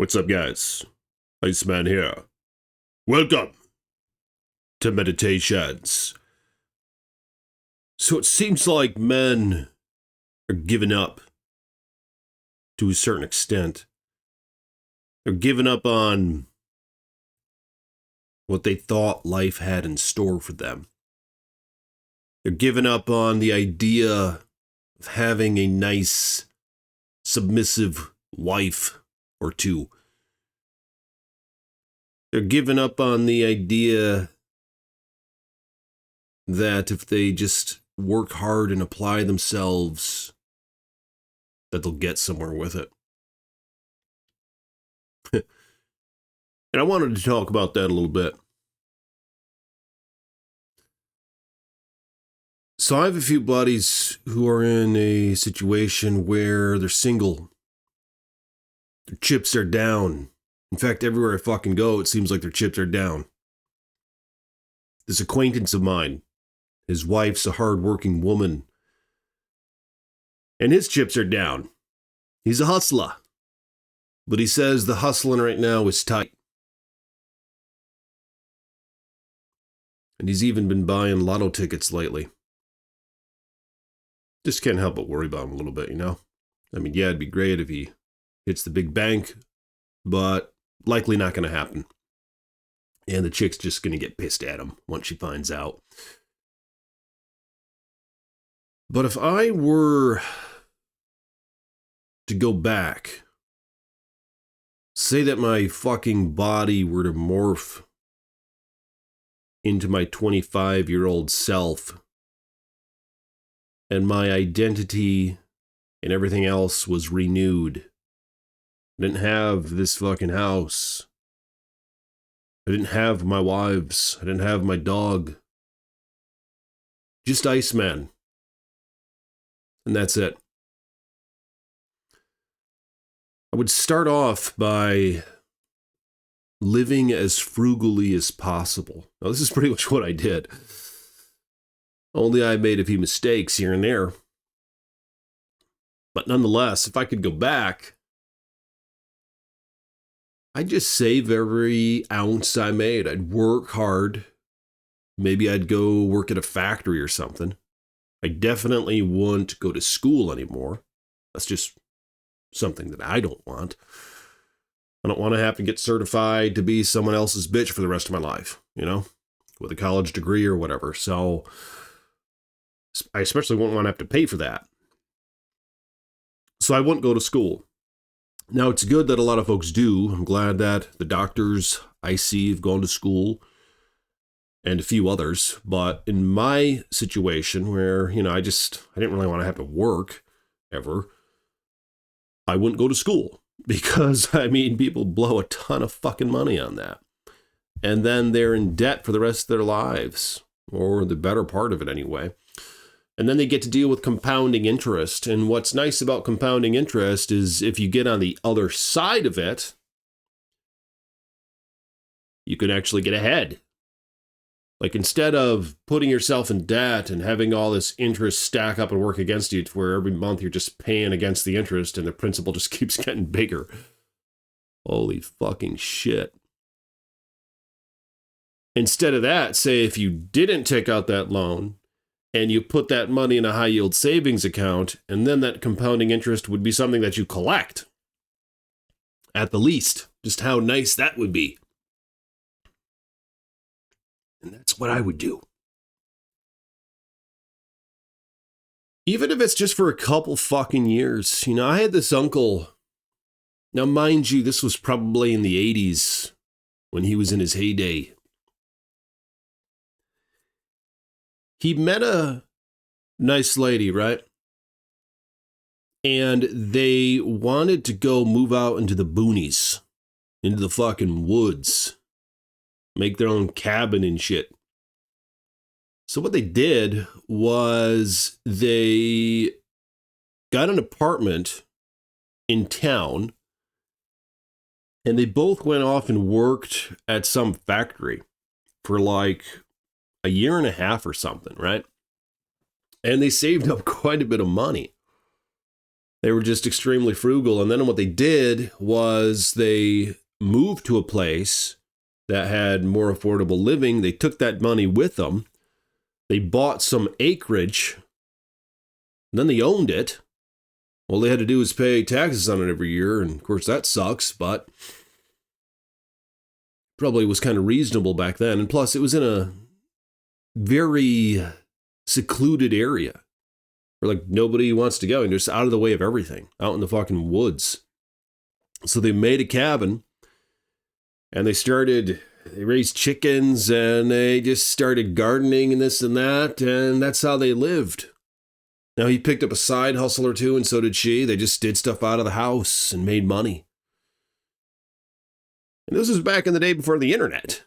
What's up, guys? Iceman here. Welcome to Meditations. So it seems like men are giving up to a certain extent. They're giving up on what they thought life had in store for them. They're giving up on the idea of having a nice, submissive wife or two. They're giving up on the idea that if they just work hard and apply themselves, that they'll get somewhere with it. And I wanted to talk about that a little bit. So I have a few buddies who are in a situation where they're single. Their chips are down. In fact, everywhere I fucking go, it seems like their chips are down. This acquaintance of mine, his wife's a hard-working woman, and his chips are down. He's a hustler, but he says the hustling right now is tight. And he's even been buying lotto tickets lately. Just can't help but worry about him a little bit, you know? I mean, yeah, it'd be great if he hits the big bank, but likely not going to happen. And the chick's just going to get pissed at him once she finds out. But if I were to go back, say that my fucking body were to morph into my 25-year-old self, and my identity and everything else was renewed. I didn't have this fucking house. I didn't have my wives. I didn't have my dog. Just Iceman. And that's it. I would start off by living as frugally as possible. Now, this is pretty much what I did. Only I made a few mistakes here and there. But nonetheless, if I could go back, I'd just save every ounce I made. I'd work hard. Maybe I'd go work at a factory or something. I definitely wouldn't go to school anymore. That's just something that I don't want. I don't want to have to get certified to be someone else's bitch for the rest of my life, you know, with a college degree or whatever. So I especially wouldn't want to have to pay for that. So I wouldn't go to school. Now, it's good that a lot of folks do. I'm glad that the doctors I see have gone to school and a few others. But in my situation where, you know, I didn't really want to have to work ever, I wouldn't go to school because, I mean, people blow a ton of fucking money on that. And then they're in debt for the rest of their lives, or the better part of it anyway. And then they get to deal with compounding interest. And what's nice about compounding interest is if you get on the other side of it, you can actually get ahead. Like, instead of putting yourself in debt and having all this interest stack up and work against you to where every month you're just paying against the interest and the principal just keeps getting bigger. Holy fucking shit. Instead of that, say if you didn't take out that loan, and you put that money in a high yield savings account, and then that compounding interest would be something that you collect. At the least, just how nice that would be. And that's what I would do. Even if it's just for a couple fucking years. You know, I had this uncle. Now, mind you, this was probably in the 80s when he was in his heyday. He met a nice lady, right? And they wanted to go move out into the boonies, into the fucking woods, make their own cabin and shit. So what they did was they got an apartment in town, and they both went off and worked at some factory for like a year and a half or something, right? And they saved up quite a bit of money. They were just extremely frugal. And then what they did was they moved to a place that had more affordable living. They took that money with them. They bought some acreage. And then they owned it. All they had to do was pay taxes on it every year. And of course, that sucks, but probably was kind of reasonable back then. And plus, it was in a very secluded area where like nobody wants to go and just out of the way of everything, out in the fucking woods. So they made a cabin and they raised chickens and they just started gardening and this and that. And that's how they lived. Now he picked up a side hustle or two and so did she. They just did stuff out of the house and made money. And this was back in the day before the internet.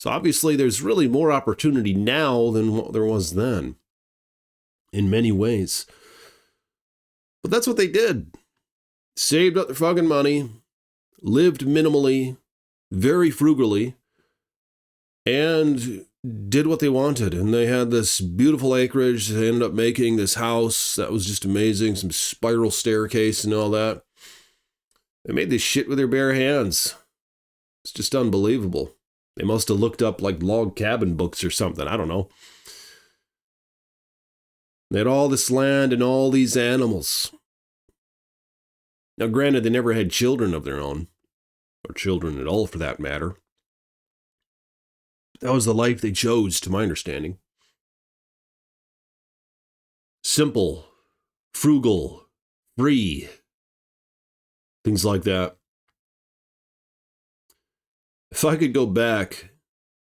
So obviously there's really more opportunity now than what there was then. In many ways. But that's what they did. Saved up their fucking money, lived minimally, very frugally, and did what they wanted. And they had this beautiful acreage. They ended up making this house that was just amazing, some spiral staircase and all that. They made this shit with their bare hands. It's just unbelievable. They must have looked up like log cabin books or something. I don't know. They had all this land and all these animals. Now, granted, they never had children of their own, or children at all for that matter. That was the life they chose, to my understanding. Simple, frugal, free, things like that. If I could go back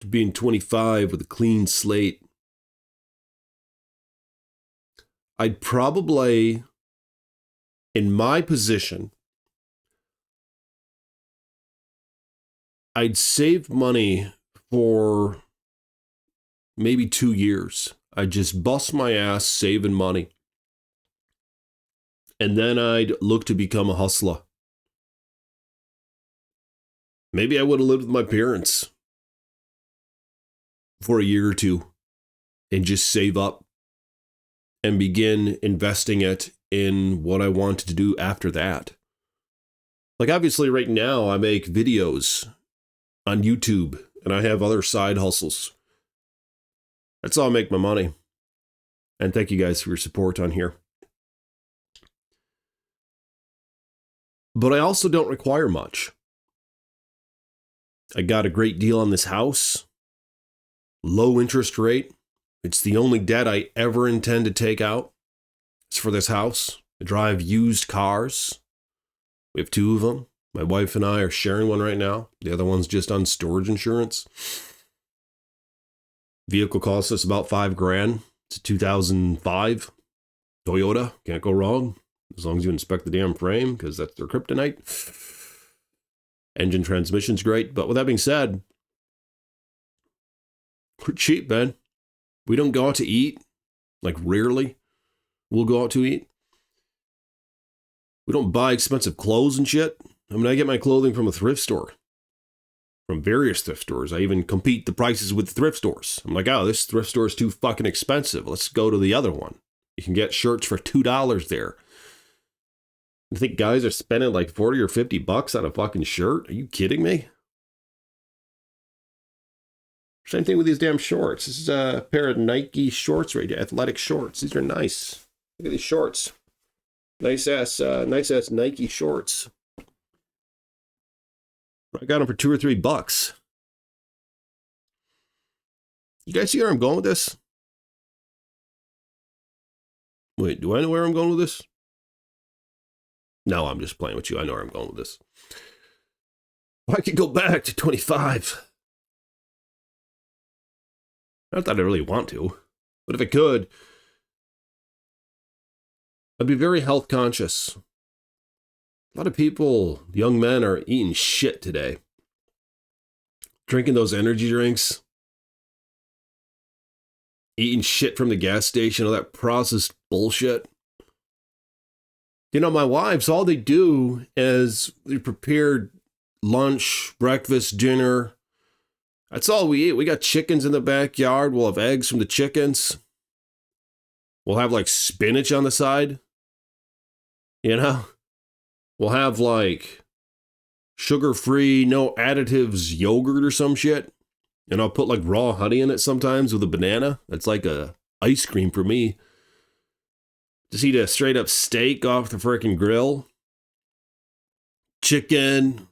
to being 25 with a clean slate, I'd probably, in my position, I'd save money for maybe 2 years. I'd just bust my ass saving money. And then I'd look to become a hustler. Maybe I would have lived with my parents for a year or two and just save up and begin investing it in what I wanted to do after that. Like obviously right now I make videos on YouTube and I have other side hustles. That's how I make my money. And thank you guys for your support on here. But I also don't require much. I got a great deal on this house. Low interest rate. It's the only debt I ever intend to take out. It's for this house. I drive used cars. We have 2 of them. My wife and I are sharing one right now. The other one's just on storage insurance. Vehicle costs us about $5,000. It's a 2005 Toyota. Can't go wrong. As long as you inspect the damn frame, because that's their kryptonite. Engine transmission's great. But with that being said, we're cheap, man. We don't go out to eat. Like rarely we'll go out to eat. We don't buy expensive clothes and shit. I mean, I get my clothing from a thrift store. From various thrift stores. I even compete the prices with thrift stores. I'm like, oh, this thrift store is too fucking expensive. Let's go to the other one. You can get shirts for $2 there. You think guys are spending like 40 or 50 bucks on a fucking shirt? Are you kidding me? Same thing with these damn shorts. This is a pair of Nike shorts right here, athletic shorts. These are nice. Look at these shorts. Nice ass Nike shorts. I got them for $2 or $3. You guys see where I'm going with this? Wait, do I know where I'm going with this? No, I'm just playing with you. I know where I'm going with this. Well, I could go back to 25. Not that I really want to, but if I could, I'd be very health conscious. A lot of people, young men, are eating shit today. Drinking those energy drinks. Eating shit from the gas station, all that processed bullshit. You know, my wives, all they do is they prepare lunch, breakfast, dinner. That's all we eat. We got chickens in the backyard. We'll have eggs from the chickens. We'll have like spinach on the side. You know, we'll have like sugar-free, no additives yogurt or some shit. And I'll put like raw honey in it sometimes with a banana. That's like a ice cream for me. Just eat a straight up steak off the freaking grill. Chicken,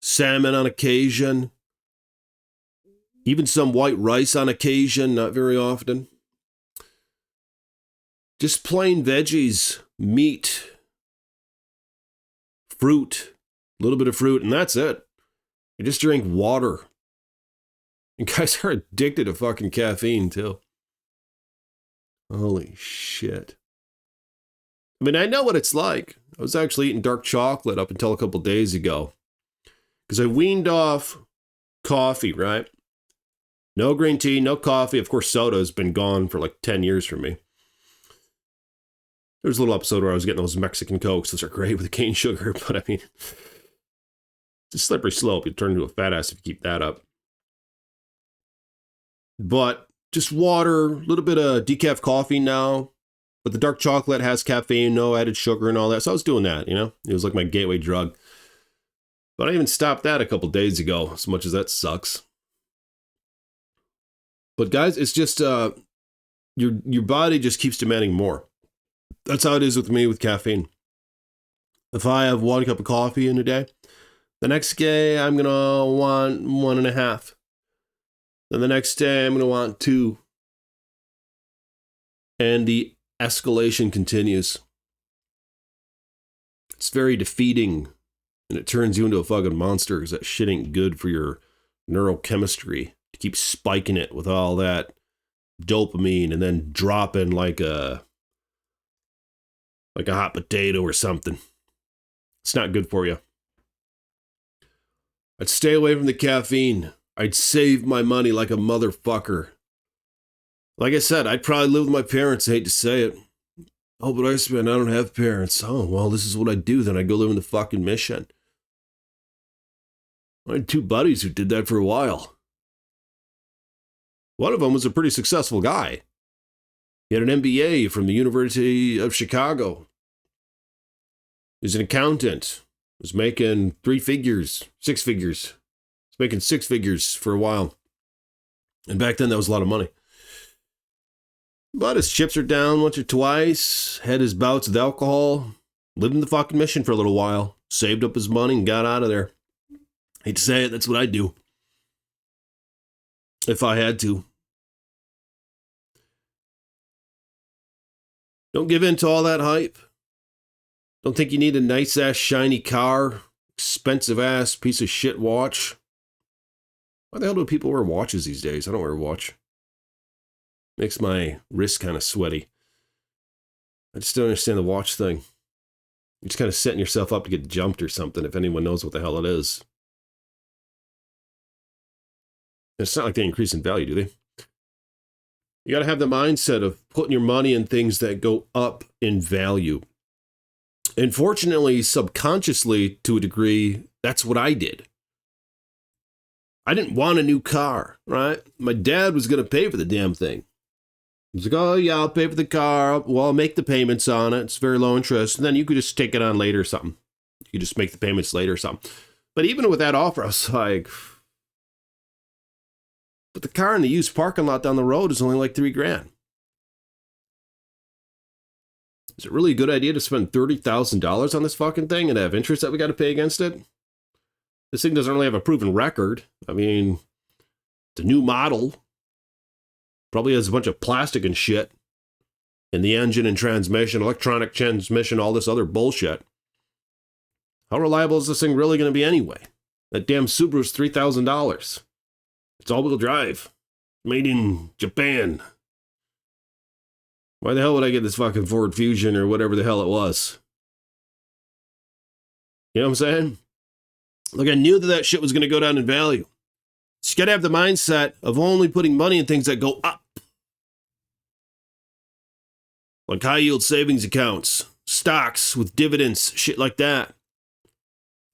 salmon on occasion. Even some white rice on occasion, not very often. Just plain veggies, meat, fruit, a little bit of fruit, and that's it. You just drink water. And guys are addicted to fucking caffeine, too. Holy shit. I mean, I know what it's like. I was actually eating dark chocolate up until a couple days ago. Because I weaned off coffee, right? No green tea, no coffee. Of course, soda has been gone for like 10 years from me. There was a little episode where I was getting those Mexican Cokes. Those are great with cane sugar, but I mean, it's a slippery slope. You turn into a fat ass if you keep that up. But just water, a little bit of decaf coffee now. But the dark chocolate has caffeine, no added sugar and all that. So I was doing that, you know? It was like my gateway drug. But I even stopped that a couple days ago, as much as that sucks. But guys, it's just your body just keeps demanding more. That's how it is with me with caffeine. If I have 1 cup of coffee in a day, the next day I'm going to want 1.5. Then the next day I'm going to want 2. And the escalation continues. It's very defeating. And it turns you into a fucking monster because that shit ain't good for your neurochemistry. To keep spiking it with all that dopamine and then dropping like a hot potato or something. It's not good for you. I'd stay away from the caffeine. I'd save my money like a motherfucker. Like I said, I'd probably live with my parents. I hate to say it. Oh, but I don't have parents. Oh, well, this is what I do. Then I go live in the fucking mission. I had 2 buddies who did that for a while. One of them was a pretty successful guy. He had an MBA from the University of Chicago. He's an accountant. Was making 6 figures. Was making 6 figures for a while. And back then, that was a lot of money. But his chips are down once or twice. Had his bouts with alcohol. Lived in the fucking mission for a little while. Saved up his money and got out of there. Hate to say it, that's what I'd do. If I had to. Don't give in to all that hype. Don't think you need a nice-ass shiny car, expensive-ass piece of shit watch. Why the hell do people wear watches these days? I don't wear a watch. Makes my wrist kind of sweaty. I just don't understand the watch thing. You're just kind of setting yourself up to get jumped or something, if anyone knows what the hell it is. It's not like they increase in value, do they? You got to have the mindset of putting your money in things that go up in value. And fortunately, subconsciously, to a degree, that's what I did. I didn't want a new car, right? My dad was going to pay for the damn thing. He's like, oh, yeah, I'll pay for the car. Well, I'll make the payments on it. It's very low interest. And then you could just take it on later or something. You could just make the payments later or something. But even with that offer, I was like, but the car in the used parking lot down the road is only like $3,000. Is it really a good idea to spend $30,000 on this fucking thing and have interest that we got to pay against it? This thing doesn't really have a proven record. I mean, it's a new model. Probably has a bunch of plastic and shit in the engine and transmission, electronic transmission, all this other bullshit. How reliable is this thing really going to be anyway? That damn Subaru's $3,000. It's all-wheel drive. Made in Japan. Why the hell would I get this fucking Ford Fusion or whatever the hell it was? You know what I'm saying? Like, I knew that shit was going to go down in value. So you got to have the mindset of only putting money in things that go up. Like high-yield savings accounts, stocks with dividends, shit like that.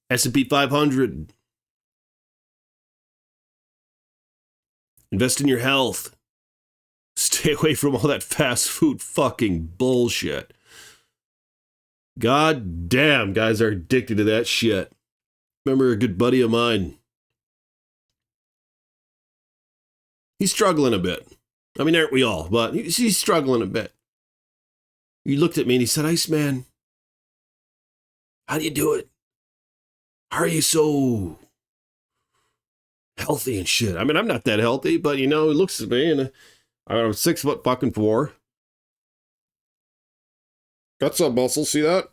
S&P 500. Invest in your health. Stay away from all that fast food fucking bullshit. God damn, guys are addicted to that shit. Remember a good buddy of mine. He's struggling a bit. I mean, aren't we all? But he's struggling a bit. He looked at me and he said, Iceman, how do you do it? How are you so healthy and shit? I mean, I'm not that healthy, but he looks at me and I'm 6'4". Got some muscle, see that?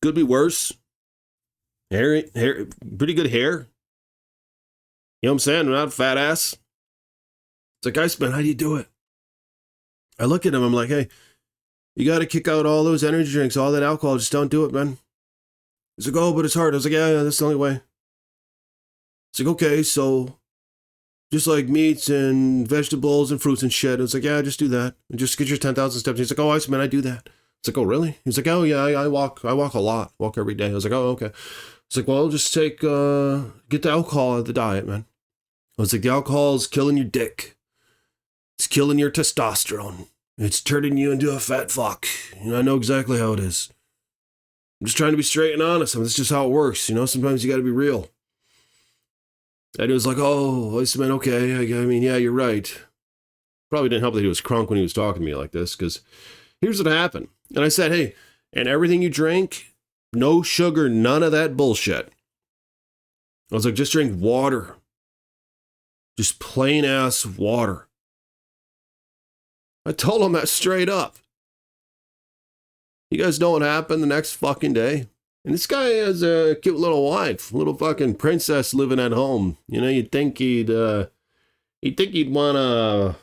Could be worse. Hair, pretty good hair. You know what I'm saying? I'm not a fat ass. It's like, Iceman, how do you do it? I look at him, I'm like, hey, you got to kick out all those energy drinks, all that alcohol. Just don't do it, man. He's like, oh, but it's hard. I was like, yeah, that's the only way. It's like, okay, so just like meats and vegetables and fruits and shit. I was like, yeah, just do that. And just get your 10,000 steps. He's like, oh, Iceman, I do that. It's like, oh, really? He's like, oh, yeah, I walk a lot. Walk every day. I was like, oh, okay. It's like, well, just get the alcohol out of the diet, man. I was like, the alcohol is killing your dick. It's killing your testosterone. It's turning you into a fat fuck. I know exactly how it is. I'm just trying to be straight and honest. I mean, that's just how it works. Sometimes you got to be real. And it was like, oh, I said, okay. I mean, yeah, you're right. Probably didn't help that he was crunk when he was talking to me like this, because here's what happened. And I said, hey, and everything you drink, no sugar, none of that bullshit. I was like, just drink water. Just plain ass water. I told him that straight up. You guys know what happened the next fucking day? And this guy has a cute little wife, little fucking princess living at home. You'd think he'd want to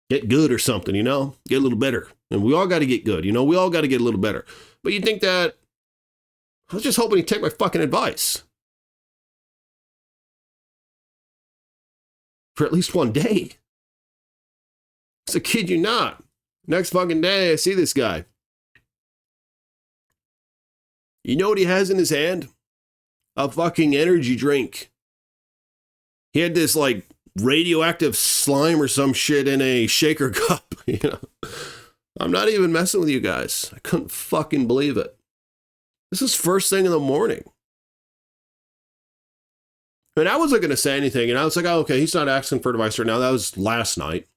get good or something, get a little better. And we all got to get good, we all got to get a little better. But you'd think that, I was just hoping he'd take my fucking advice. For at least one day. I kid you not. Next fucking day, I see this guy. You know what he has in his hand? A fucking energy drink. He had this, like, radioactive slime or some shit in a shaker cup, I'm not even messing with you guys. I couldn't fucking believe it. This is first thing in the morning. And I wasn't going to say anything, and I was like, oh, okay, he's not asking for advice right now. That was last night.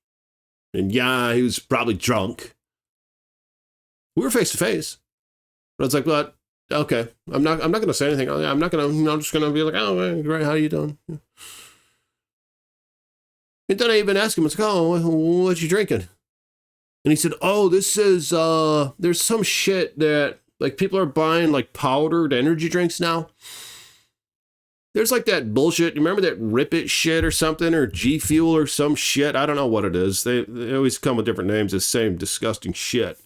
And yeah, he was probably drunk. We were face to face. But I was like, but okay, I'm not going to say anything. I'm just going to be like, oh, great, how you doing? And then I even asked him, I was like, oh, what you drinking? And he said, oh, this is, there's some shit that, like, people are buying, like, powdered energy drinks now. There's like that bullshit. You remember that Rip It shit or something, or G Fuel or some shit? I don't know what it is. They always come with different names. The same disgusting shit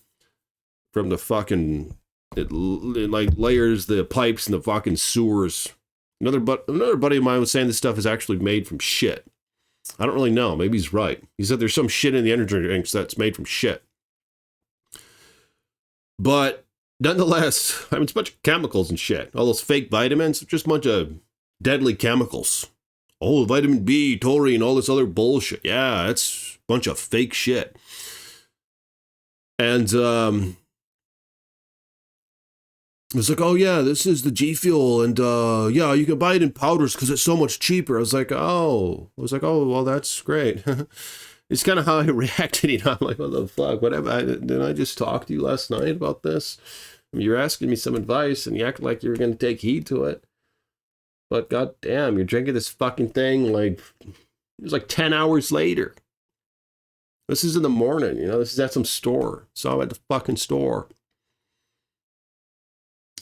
from the fucking, it like layers the pipes and the fucking sewers. Another buddy of mine was saying this stuff is actually made from shit. I don't really know. Maybe he's right. He said there's some shit in the energy drinks that's made from shit. But nonetheless, I mean, it's a bunch of chemicals and shit. All those fake vitamins, just a bunch of deadly chemicals. Oh, vitamin B, taurine, all this other bullshit. Yeah, it's a bunch of fake shit. And it's like, oh yeah, this is the G Fuel, and yeah, you can buy it in powders because it's so much cheaper. I was like, oh, well, that's great. It's kind of how I reacted. I'm like, what the fuck? Whatever. Didn't I just talk to you last night about this? I mean, you're asking me some advice, and you act like you're going to take heed to it. But goddamn, you're drinking this fucking thing like it was like 10 hours later. This is in the morning, this is at some store. So I'm at the fucking store.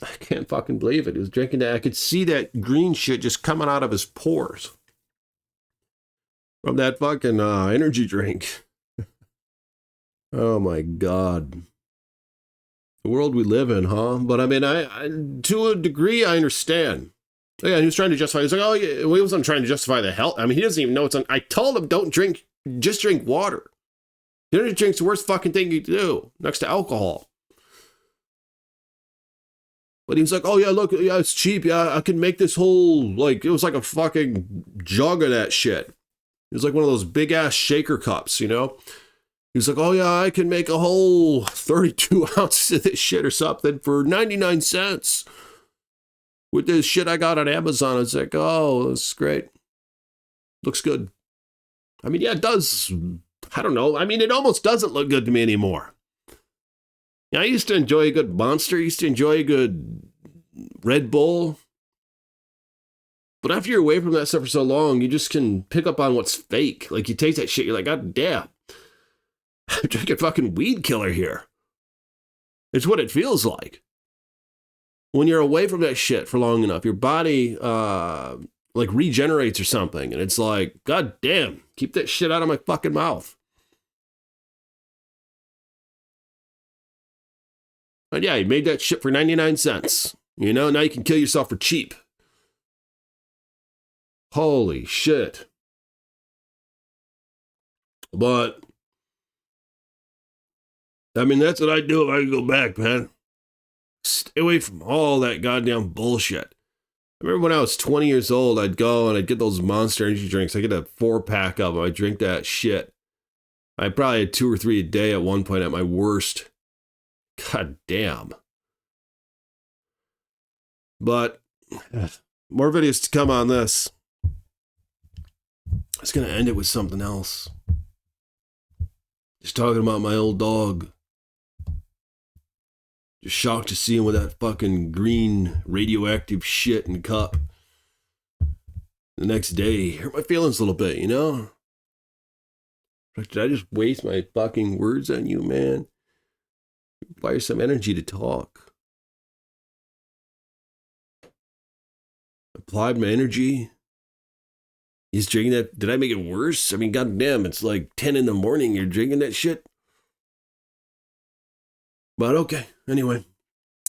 I can't fucking believe it. He was drinking that. I could see that green shit just coming out of his pores from that fucking energy drink. Oh my God. The world we live in, huh? But I mean, I to a degree, I understand. Yeah, he was trying to justify. He's like, oh, yeah, he wasn't trying to justify the health. I mean, he doesn't even know it's on. I told him, don't drink, just drink water. Energy drink's the worst fucking thing you can do next to alcohol. But he was like, oh, yeah, look, yeah, it's cheap. Yeah, I can make this whole, like, it was like a fucking jug of that shit. It was like one of those big ass shaker cups, He's like, oh yeah, I can make a whole 32 ounces of this shit or something for 99 cents. With this shit I got on Amazon. It's like, oh, that's great. Looks good. I mean, yeah, it does. I don't know. I mean, it almost doesn't look good to me anymore. I used to enjoy a good Monster. I used to enjoy a good Red Bull. But after you're away from that stuff for so long, you just can pick up on what's fake. Like, you taste that shit, you're like, God damn. I'm drinking fucking weed killer here. It's what it feels like. When you're away from that shit for long enough, your body, like, regenerates or something. And it's like, God damn, keep that shit out of my fucking mouth. And yeah, you made that shit for 99 cents. You know, now you can kill yourself for cheap. Holy shit. But, I mean, that's what I'd do if I could go back, man. Stay away from all that goddamn bullshit. I remember when I was 20 years old, I'd go and I'd get those Monster energy drinks. I get a 4-pack of them. I'd drink that shit. I probably had 2 or 3 a day at one point at my worst. God damn. But more videos to come on this. I was going to end it with something else. Just talking about my old dog. Just shocked to see him with that fucking green radioactive shit in the cup. The next day, hurt my feelings a little bit, you know? Did I just waste my fucking words on you, man? Require some energy to talk. Applied my energy. He's drinking that. Did I make it worse? I mean, goddamn, it's like 10 in the morning. You're drinking that shit? But okay, anyway.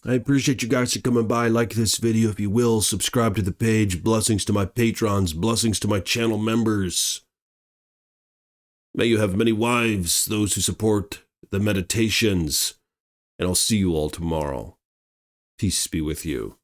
I appreciate you guys for coming by. Like this video if you will. Subscribe to the page. Blessings to my patrons. Blessings to my channel members. May you have many wives, those who support the meditations. And I'll see you all tomorrow. Peace be with you.